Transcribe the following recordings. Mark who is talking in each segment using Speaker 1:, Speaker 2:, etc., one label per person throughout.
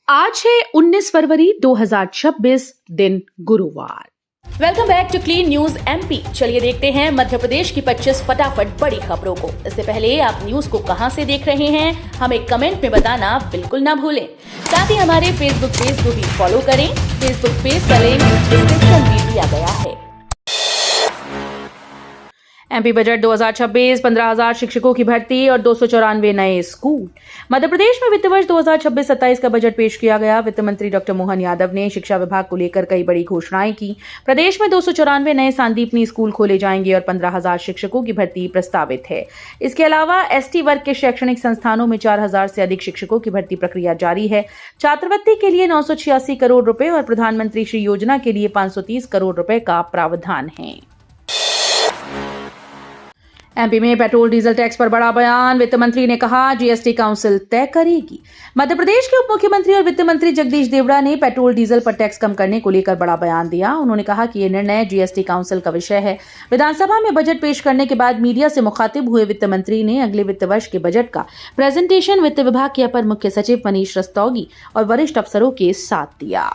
Speaker 1: आज है 19 फरवरी 2026 दिन गुरुवार।
Speaker 2: Welcome back to Clean News MP. चलिए देखते हैं मध्य प्रदेश की 25 फटाफट बड़ी खबरों को। इससे पहले आप न्यूज को कहां से देख रहे हैं हमें कमेंट में बताना बिल्कुल ना भूलें। साथ ही हमारे फेसबुक पेज को भी फॉलो करें। फेसबुक पेज का लिंक डिस्क्रिप्शन में दिया गया है।
Speaker 1: एमपी बजट 2026 15,000 शिक्षकों की भर्ती और 294 नए स्कूल। मध्य प्रदेश में वित्त वर्ष 2026-27 का बजट पेश किया गया। वित्त मंत्री डॉक्टर मोहन यादव ने शिक्षा विभाग को लेकर कई बड़ी घोषणाएं की। प्रदेश में 294 नए सांदीपनी स्कूल खोले जाएंगे और 15,000 शिक्षकों की भर्ती प्रस्तावित है। इसके अलावा एसटी वर्ग के शैक्षणिक संस्थानों में 4,000 से अधिक शिक्षकों की भर्ती प्रक्रिया जारी है। छात्रवृत्ति के लिए 986 करोड़ रुपए और प्रधानमंत्री श्री योजना के लिए 530 करोड़ रुपए का प्रावधान है। एमपी में पेट्रोल डीजल टैक्स पर बड़ा बयान। वित्त मंत्री ने कहा जीएसटी काउंसिल तय करेगी। मध्य प्रदेश के उप मुख्यमंत्री और वित्त मंत्री जगदीश देवड़ा ने पेट्रोल डीजल पर टैक्स कम करने को लेकर बड़ा बयान दिया। उन्होंने कहा कि यह निर्णय जीएसटी काउंसिल का विषय है। विधानसभा में बजट पेश करने के बाद मीडिया से मुखातिब हुए वित्त मंत्री ने अगले वित्त वर्ष के बजट का प्रेजेंटेशन वित्त विभाग के अपर मुख्य सचिव मनीष रस्तोगी और वरिष्ठ अफसरों के साथ दिया।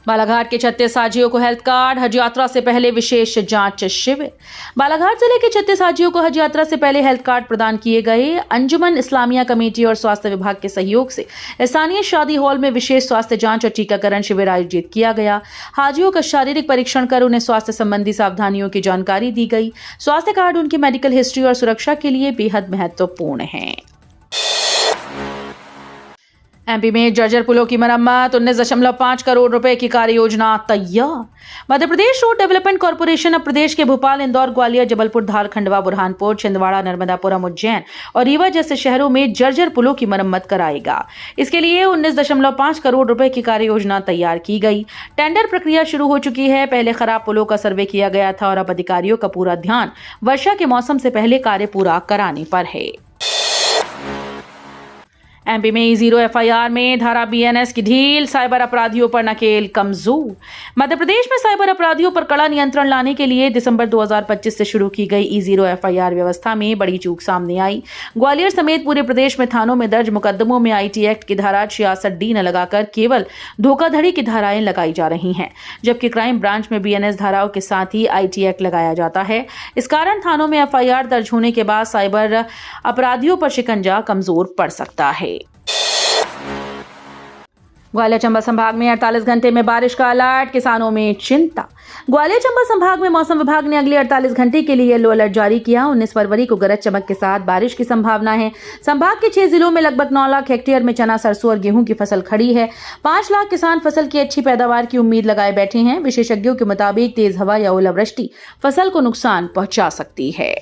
Speaker 1: बालाघाट के 36 हाजियों को हेल्थ कार्ड। हज यात्रा से पहले विशेष जांच शिविर। बालाघाट जिले के 36 हाजियों को हज यात्रा से पहले हेल्थ कार्ड प्रदान किए गए। अंजुमन इस्लामिया कमेटी और स्वास्थ्य विभाग के सहयोग से स्थानीय शादी हॉल में विशेष स्वास्थ्य जांच और टीकाकरण शिविर आयोजित किया गया। हाजियों का शारीरिक परीक्षण कर उन्हें स्वास्थ्य संबंधी सावधानियों की जानकारी दी गई। स्वास्थ्य कार्ड उनकी मेडिकल हिस्ट्री और सुरक्षा के लिए बेहद महत्वपूर्ण है। एमपी में जर्जर पुलों की मरम्मत। 19.5 करोड़ रुपए की कार्य योजना तैयार। Madhya Pradesh road development corporation अब प्रदेश के भोपाल, इंदौर, ग्वालियर, जबलपुर, धार, खंडवा, बुरहानपुर, छिंदवाड़ा, नर्मदापुरम, उज्जैन और रीवा जैसे शहरों में जर्जर पुलों की मरम्मत कराएगा। इसके लिए 19.5 करोड़ रुपए की कार्य योजना तैयार की गई। टेंडर प्रक्रिया शुरू हो चुकी है। पहले खराब पुलों का सर्वे किया गया था और अब अधिकारियों का पूरा ध्यान वर्षा के मौसम से पहले कार्य पूरा कराने पर है। एमपी में E0 एफआईआर में धारा बीएनएस की ढील। साइबर अपराधियों पर नकेल कमजोर। मध्य प्रदेश में साइबर अपराधियों पर कड़ा नियंत्रण लाने के लिए दिसंबर 2025 से शुरू की गई E0 एफआईआर व्यवस्था में बड़ी चूक सामने आई। ग्वालियर समेत पूरे प्रदेश में थानों में दर्ज मुकदमों में आईटी एक्ट की धारा 66D न लगाकर केवल धोखाधड़ी की धाराएं लगाई जा रही हैं, जबकि क्राइम ब्रांच में बीएनएस धाराओं के साथ ही आईटी एक्ट लगाया जाता है। इस कारण थानों में एफआईआर दर्ज होने के बाद साइबर अपराधियों पर शिकंजा कमजोर पड़ सकता है। ग्वालियर चंबा संभाग में 48 घंटे में बारिश का अलर्ट। किसानों में चिंता। ग्वालियर चंबा संभाग में मौसम विभाग ने अगले 48 घंटे के लिए येलो अलर्ट जारी किया। 19 फरवरी को गरज चमक के साथ बारिश की संभावना है। संभाग के 6 जिलों में लगभग 9 लाख हेक्टेयर में चना, सरसों और गेहूं की फसल खड़ी है। 5 लाख किसान फसल की अच्छी पैदावार की उम्मीद लगाए बैठे हैं। विशेषज्ञों के मुताबिक तेज हवा या ओलावृष्टि फसल को नुकसान पहुंचा सकती है।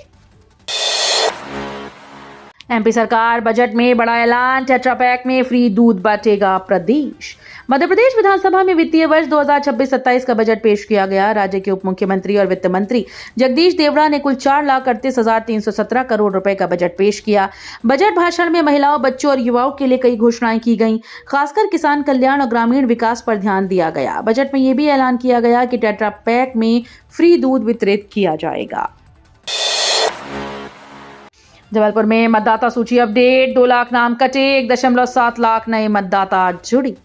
Speaker 1: एमपी सरकार बजट में बड़ा ऐलान। टेट्रा पैक में फ्री दूध बांटेगा प्रदेश। मध्य प्रदेश विधानसभा में वित्तीय वर्ष 2026-27 का बजट पेश किया गया। राज्य के उप मुख्यमंत्री और वित्त मंत्री जगदीश देवड़ा ने कुल 4,38,317 करोड़ रुपए का बजट पेश किया। बजट भाषण में महिलाओं, बच्चों और युवाओं के लिए कई घोषणाएं की गईं। खासकर किसान कल्याण और ग्रामीण विकास पर ध्यान दिया गया। बजट में यह भी ऐलान किया गया कि टेट्रा पैक में फ्री दूध वितरित किया जाएगा। जबलपुर में मतदाता सूची अपडेट। 2 लाख नाम कटे, 1.7 लाख नए मतदाता जुड़े।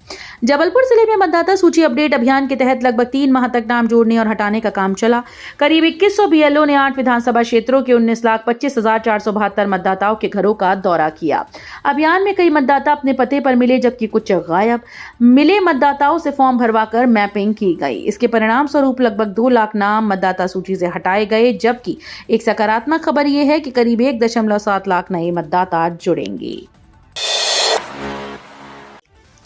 Speaker 1: जबलपुर जिले में मतदाता सूची अपडेट अभियान के तहत लगभग 3 माह तक नाम जोड़ने और हटाने का काम चला। करीब 2100 बीएलओ ने 8 विधानसभा क्षेत्रों के 19,25,472 मतदाताओं के घरों का दौरा किया। अभियान में कई मतदाता अपने पते पर मिले, जबकि कुछ गायब मिले मतदाताओं से फॉर्म भरवाकर मैपिंग की गई। इसके परिणाम स्वरूप लगभग 2 लाख नाम मतदाता सूची से हटाए गए, जबकि एक सकारात्मक खबर यह है कि करीब 1.7 लाख नए मतदाता जुड़ेंगे।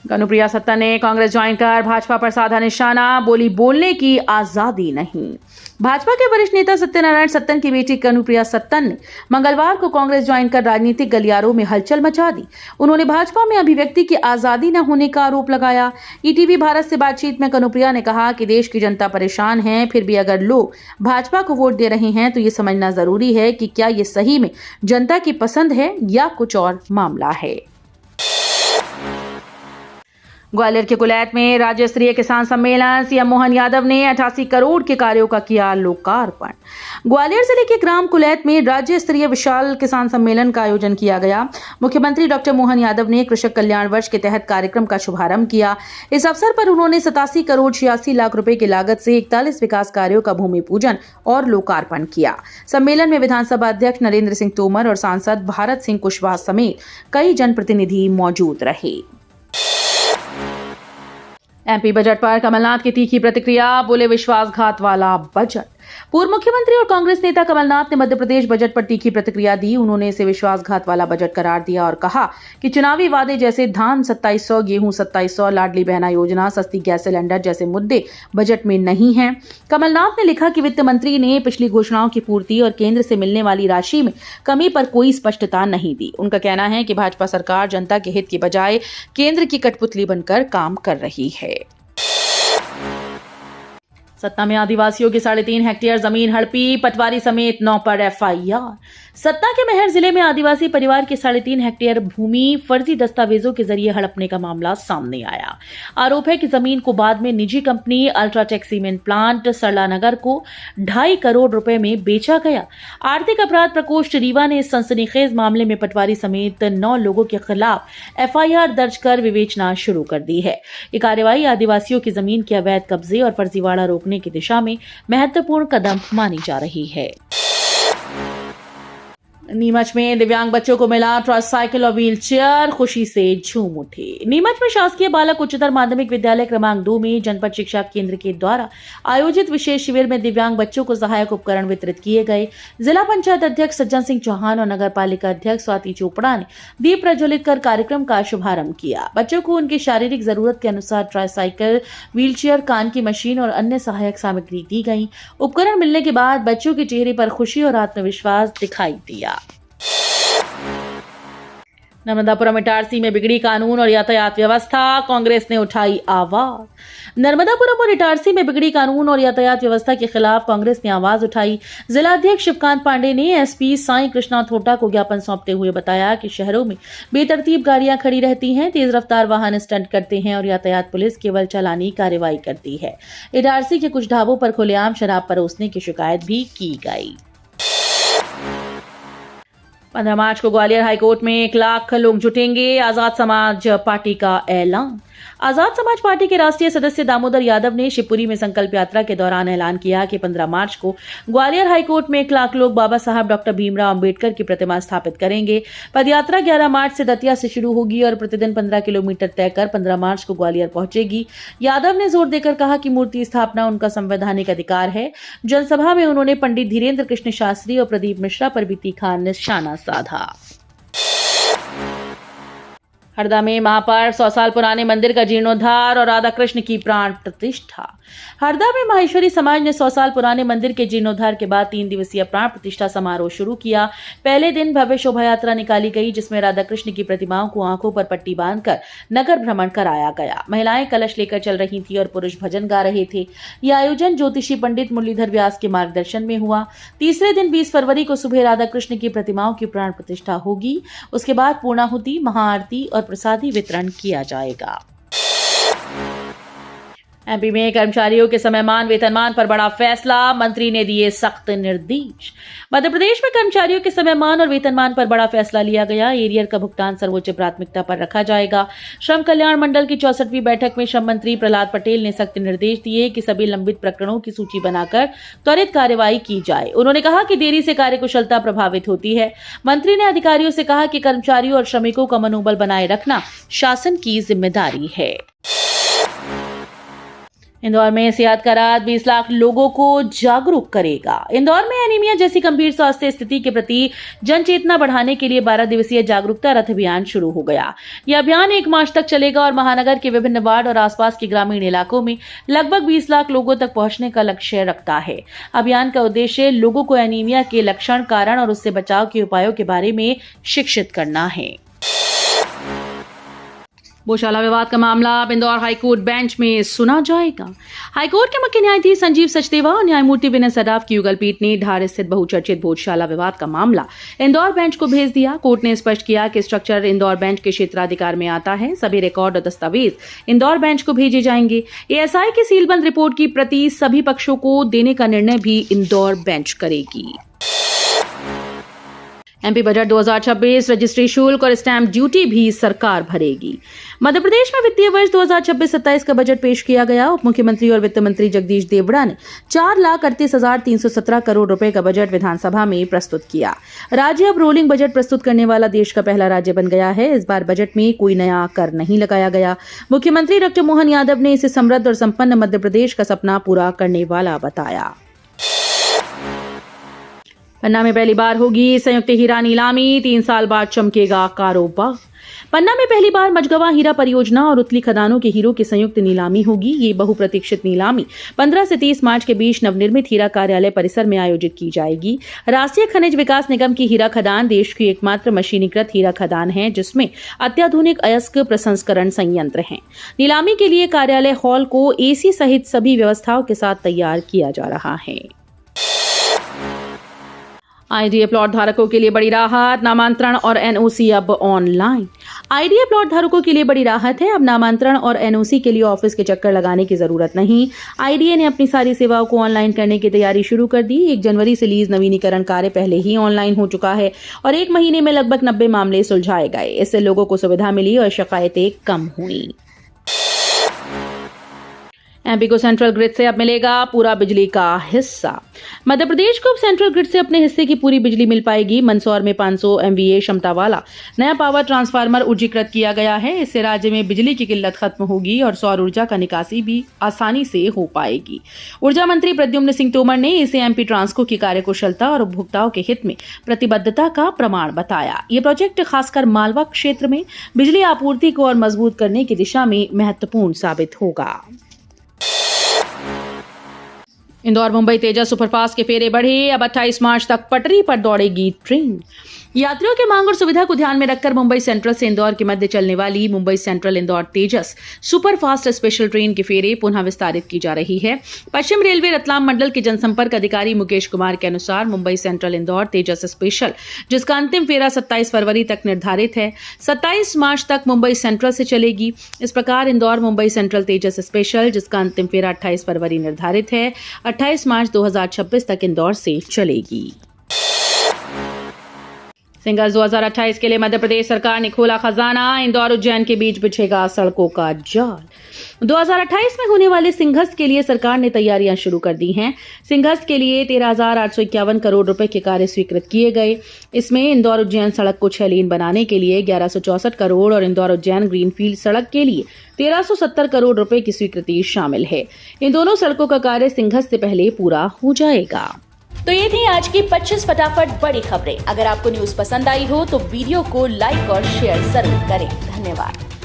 Speaker 1: कनुप्रिया सत्ता ने कांग्रेस ज्वाइन कर भाजपा पर साधा निशाना। बोली बोलने की आजादी नहीं। भाजपा के वरिष्ठ नेता सत्यनारायण सत्तन की बेटी कनुप्रिया सत्तन ने मंगलवार को कांग्रेस ज्वाइन कर राजनीतिक गलियारों में हलचल मचा दी। उन्होंने भाजपा में अभिव्यक्ति की आजादी न होने का आरोप लगाया। ईटीवी भारत से बातचीत में कनुप्रिया ने कहा कि देश की जनता परेशान है, फिर भी अगर लोग भाजपा को वोट दे रहे हैं तो ये समझना जरूरी है कि क्या ये सही में जनता की पसंद है या कुछ और मामला है। ग्वालियर के कुलैत में राज्य स्तरीय किसान सम्मेलन, सीएम मोहन यादव ने 88 करोड़ के कार्यों का किया लोकार्पण। ग्वालियर जिले के ग्राम कुलैत में राज्य स्तरीय विशाल किसान सम्मेलन का आयोजन किया गया। मुख्यमंत्री डॉक्टर मोहन यादव ने कृषक कल्याण वर्ष के तहत कार्यक्रम का शुभारंभ किया। इस अवसर पर उन्होंने 87 करोड़ 86 लाख रुपए की लागत से 41 विकास कार्यों का भूमि पूजन और लोकार्पण किया। सम्मेलन में विधानसभा अध्यक्ष नरेंद्र सिंह तोमर और सांसद भारत सिंह कुशवाहा समेत कई जनप्रतिनिधि मौजूद रहे। एमपी बजट पर कमलनाथ की तीखी प्रतिक्रिया, बोले विश्वासघात वाला बजट। पूर्व मुख्यमंत्री और कांग्रेस नेता कमलनाथ ने मध्य प्रदेश बजट पर तीखी प्रतिक्रिया दी। उन्होंने इसे विश्वासघात वाला बजट करार दिया और कहा कि चुनावी वादे जैसे धान 2700, गेहूं 2700, लाडली बहना योजना, सस्ती गैस सिलेंडर जैसे मुद्दे बजट में नहीं हैं। कमलनाथ ने लिखा कि वित्त मंत्री ने पिछली घोषणाओं की पूर्ति और केंद्र से मिलने वाली राशि में कमी पर कोई स्पष्टता नहीं दी। उनका कहना है कि भाजपा सरकार जनता के हित की बजाय केंद्र की कठपुतली बनकर काम कर रही है। सतना में आदिवासियों की 3.5 हेक्टेयर जमीन हड़पी, पटवारी समेत 9 पर एफआईआर। सतना के महर जिले में आदिवासी परिवार की 3.5 हेक्टेयर भूमि फर्जी दस्तावेजों के जरिए हड़पने का मामला सामने आया। आरोप है कि जमीन को बाद में निजी कंपनी अल्ट्राटेक सीमेंट प्लांट सरला नगर को 2.5 करोड़ रुपए में बेचा गया। आर्थिक अपराध प्रकोष्ठ रीवा ने इस सनसनीखेज मामले में पटवारी समेत 9 लोगों के खिलाफ एफआईआर दर्ज कर विवेचना शुरू कर दी है। ये कार्रवाई आदिवासियों की जमीन के अवैध कब्जे और फर्जीवाड़ा रोकने की दिशा में महत्वपूर्ण कदम मानी जा रही है। नीमच में दिव्यांग बच्चों को मिला ट्राइसाइकिल और व्हील चेयर, खुशी से झूम उठे। नीमच में शासकीय बालक उच्चतर माध्यमिक विद्यालय क्रमांक 2 में जनपद शिक्षा केंद्र के द्वारा आयोजित विशेष शिविर में दिव्यांग बच्चों को सहायक उपकरण वितरित किए गए। जिला पंचायत अध्यक्ष सज्जन सिंह चौहान और नगर पालिका अध्यक्ष स्वाति चोपड़ा ने दीप प्रज्वलित कर कार्यक्रम का शुभारंभ किया। बच्चों को उनकी शारीरिक जरूरत के अनुसार ट्राइसाइकिल, व्हील चेयर, कान की मशीन और अन्य सहायक सामग्री दी गई। उपकरण मिलने के बाद बच्चों के चेहरे पर खुशी और आत्मविश्वास दिखाई दिया। नर्मदापुरम इटारसी में बिगड़ी कानून और यातायात व्यवस्था, कांग्रेस ने उठाई आवाज। नर्मदापुरम और इटारसी में बिगड़ी कानून और यातायात व्यवस्था के खिलाफ कांग्रेस ने आवाज उठाई। जिला अध्यक्ष शिवकांत पांडे ने एसपी साई कृष्णा थोटा को ज्ञापन सौंपते हुए बताया कि शहरों में बेतरतीब गाड़ियां खड़ी रहती हैं, तेज रफ्तार वाहन स्टंट करते हैं और यातायात पुलिस केवल चालानी कार्रवाई करती है। इटारसी के कुछ ढाबों पर खुलेआम शराब परोसने की शिकायत भी की गई। 15 मार्च को ग्वालियर हाईकोर्ट में 1 लाख लोग जुटेंगे, आजाद समाज पार्टी का ऐलान। आजाद समाज पार्टी के राष्ट्रीय सदस्य दामोदर यादव ने शिवपुरी में संकल्प यात्रा के दौरान ऐलान किया कि 15 मार्च को ग्वालियर हाईकोर्ट में 1 लाख लोग बाबा साहब डॉक्टर भीमराव अंबेडकर की प्रतिमा स्थापित करेंगे। पदयात्रा 11 मार्च से दतिया से शुरू होगी और प्रतिदिन 15 किलोमीटर तय कर 15 मार्च को ग्वालियर पहुंचेगी। यादव ने जोर देकर कहा कि मूर्ति स्थापना उनका संवैधानिक अधिकार है। जनसभा में उन्होंने पंडित धीरेन्द्र कृष्ण शास्त्री और प्रदीप मिश्रा पर भी तीखा निशाना साधा। हरदा में महापर्व 100 साल पुराने मंदिर का जीर्णोद्धार और राधा कृष्ण की प्राण प्रतिष्ठा। हरदा में माहेश्वरी समाज ने 100 साल पुराने मंदिर के जीर्णोद्धार के बाद 3 दिवसीय प्राण प्रतिष्ठा समारोह शुरू किया। पहले दिन भव्य शोभा यात्रा निकाली गई, जिसमें राधा कृष्ण की प्रतिमाओं को आंखों पर पट्टी बांधकर नगर भ्रमण कराया गया। महिलाएं कलश लेकर चल रही थी और पुरुष भजन गा रहे थे। यह आयोजन ज्योतिषी पंडित मुरलीधर व्यास के मार्गदर्शन में हुआ। तीसरे दिन 20 फरवरी को सुबह राधा कृष्ण की प्रतिमाओं की प्राण प्रतिष्ठा होगी। उसके बाद पूर्णाहुति, महाआरती और प्रसादी वितरण किया जाएगा। एमपी में कर्मचारियों के समयमान वेतनमान पर बड़ा फैसला, मंत्री ने दिए सख्त निर्देश। मध्य प्रदेश में कर्मचारियों के समयमान और वेतनमान पर बड़ा फैसला लिया गया। एरियर का भुगतान सर्वोच्च प्राथमिकता पर रखा जाएगा। श्रम कल्याण मंडल की 64वीं बैठक में श्रम मंत्री प्रहलाद पटेल ने सख्त निर्देश दिए कि सभी लंबित प्रकरणों की सूची बनाकर त्वरित कार्यवाही की जाए। उन्होंने कहा कि देरी से कार्यकुशलता प्रभावित होती है। मंत्री ने अधिकारियों से कहा कि कर्मचारियों और श्रमिकों का मनोबल बनाए रखना शासन की जिम्मेदारी है। इंदौर में सेहत का रात 20 लाख लोगों को जागरूक करेगा। इंदौर में एनीमिया जैसी गंभीर स्वास्थ्य स्थिति के प्रति जन चेतना बढ़ाने के लिए 12 दिवसीय जागरूकता रथ अभियान शुरू हो गया। यह अभियान 1 मार्च तक चलेगा और महानगर के विभिन्न वार्ड और आसपास के ग्रामीण इलाकों में लगभग 20 लाख लोगों तक पहुंचने का लक्ष्य रखता है। अभियान का उद्देश्य लोगों को एनीमिया के लक्षण, कारण और उससे बचाव के उपायों के बारे में शिक्षित करना है। गौशाला विवाद का मामला अब इंदौर हाईकोर्ट बेंच में सुना जाएगा। हाईकोर्ट के मुख्य न्यायाधीश संजीव सचदेवा और न्यायमूर्ति विनय सराफ की युगलपीठ ने धार स्थित बहुचर्चित गौशाला विवाद का मामला इंदौर बेंच को भेज दिया। कोर्ट ने स्पष्ट किया कि स्ट्रक्चर इंदौर बेंच के क्षेत्राधिकार में आता है। सभी रिकॉर्ड और दस्तावेज इंदौर बेंच को भेजे जाएंगे। एएसआई की सीलबंद रिपोर्ट की प्रति सभी पक्षों को देने का निर्णय भी इंदौर बेंच करेगी। एमपी बजट 2026 रजिस्ट्री शुल्क और स्टैंप ड्यूटी भी सरकार भरेगी। मध्य प्रदेश में वित्तीय वर्ष 2026-27 का बजट पेश किया गया। उप मुख्यमंत्री और वित्त मंत्री जगदीश देवड़ा ने 4,38,317 करोड़ रुपए का बजट विधानसभा में प्रस्तुत किया। राज्य अब रोलिंग बजट प्रस्तुत करने वाला देश का पहला राज्य बन गया है। इस बार बजट में कोई नया कर नहीं लगाया गया। मुख्यमंत्री डॉक्टर मोहन यादव ने इसे समृद्ध और संपन्न मध्य प्रदेश का सपना पूरा करने वाला बताया। पन्ना में पहली बार होगी संयुक्त हीरा नीलामी, 3 साल बाद चमकेगा कारोबार। पन्ना में पहली बार मझगवा हीरा परियोजना और उतली खदानों के हीरों की संयुक्त नीलामी होगी। ये बहुप्रतीक्षित नीलामी 15 से 30 मार्च के बीच नवनिर्मित हीरा कार्यालय परिसर में आयोजित की जाएगी। राष्ट्रीय खनिज विकास निगम की हीरा खदान देश की एकमात्र मशीनीकृत हीरा खदान है जिसमें अत्याधुनिक अयस्क प्रसंस्करण संयंत्र हैं। नीलामी के लिए कार्यालय हॉल को एसी सहित सभी व्यवस्थाओं के साथ तैयार किया जा रहा है। आईडीए प्लॉट धारकों के लिए बड़ी राहत, नामांतरण और एनओसी अब ऑनलाइन। आईडीए प्लॉट धारकों के लिए बड़ी राहत है। अब नामांतरण और एनओसी के लिए ऑफिस के चक्कर लगाने की जरूरत नहीं। आईडीए ने अपनी सारी सेवाओं को ऑनलाइन करने की तैयारी शुरू कर दी। 1 जनवरी से लीज नवीनीकरण कार्य पहले ही ऑनलाइन हो चुका है और 1 महीने में लगभग 90 मामले सुलझाए गए। इससे लोगों को सुविधा मिली और शिकायतें कम हुई। एमपी को सेंट्रल ग्रिड से अब मिलेगा पूरा बिजली का हिस्सा। मध्य प्रदेश को अब सेंट्रल ग्रिड से अपने हिस्से की पूरी बिजली मिल पाएगी। मंदसौर में 500 MVA क्षमता वाला नया पावर ट्रांसफार्मर ऊर्जीकृत किया गया है। इससे राज्य में बिजली की किल्लत खत्म होगी और सौर ऊर्जा का निकासी भी आसानी से हो पाएगी। ऊर्जा मंत्री प्रद्युम्न सिंह तोमर ने इसे एमपी ट्रांसको की कार्यकुशलता और उपभोक्ताओं के हित में प्रतिबद्धता का प्रमाण बताया। ये प्रोजेक्ट खासकर मालवा क्षेत्र में बिजली आपूर्ति को और मजबूत करने की दिशा में महत्वपूर्ण साबित होगा। इंदौर मुंबई तेजस सुपरफास्ट के फेरे बढ़े। अब 28 मार्च तक पटरी पर दौड़ेगी ट्रेन। यात्रियों की मांग और सुविधा को ध्यान में रखकर मुंबई सेंट्रल से इंदौर के मध्य चलने वाली मुंबई सेंट्रल इंदौर तेजस सुपरफास्ट स्पेशल ट्रेन के फेरे पुनः विस्तारित की जा रही है। पश्चिम रेलवे रतलाम मंडल के जनसंपर्क अधिकारी मुकेश कुमार के अनुसार मुंबई सेंट्रल इंदौर तेजस स्पेशल, जिसका अंतिम फेरा 27 फरवरी तक निर्धारित है, 27 मार्च तक मुंबई सेंट्रल से चलेगी। इस प्रकार इंदौर मुंबई सेंट्रल तेजस स्पेशल, जिसका अंतिम फेरा 28 फरवरी निर्धारित है, 28 मार्च 2026 तक इंदौर से चलेगी। सिंगल्स 2028 के लिए मध्य प्रदेश सरकार ने खोला खजाना। इंदौर उज्जैन के बीच बिछेगा सड़कों का जाल। 2028 में होने वाले सिंघस के लिए सरकार ने तैयारियां शुरू कर दी हैं। सिंघस के लिए 13,851 करोड़ रुपए के कार्य स्वीकृत किए गए। इसमें इंदौर उज्जैन सड़क को 6 लेन बनाने के लिए 1164 करोड़ और इंदौर उज्जैन ग्रीनफील्ड सड़क के लिए 1370 करोड़ रुपए की स्वीकृति शामिल है। इन दोनों सड़कों का कार्य सिंघस से पहले पूरा हो जाएगा।
Speaker 2: तो ये थी आज की 25 फटाफट बड़ी खबरें। अगर आपको न्यूज पसंद आई हो तो वीडियो को लाइक और शेयर जरूर करें। धन्यवाद।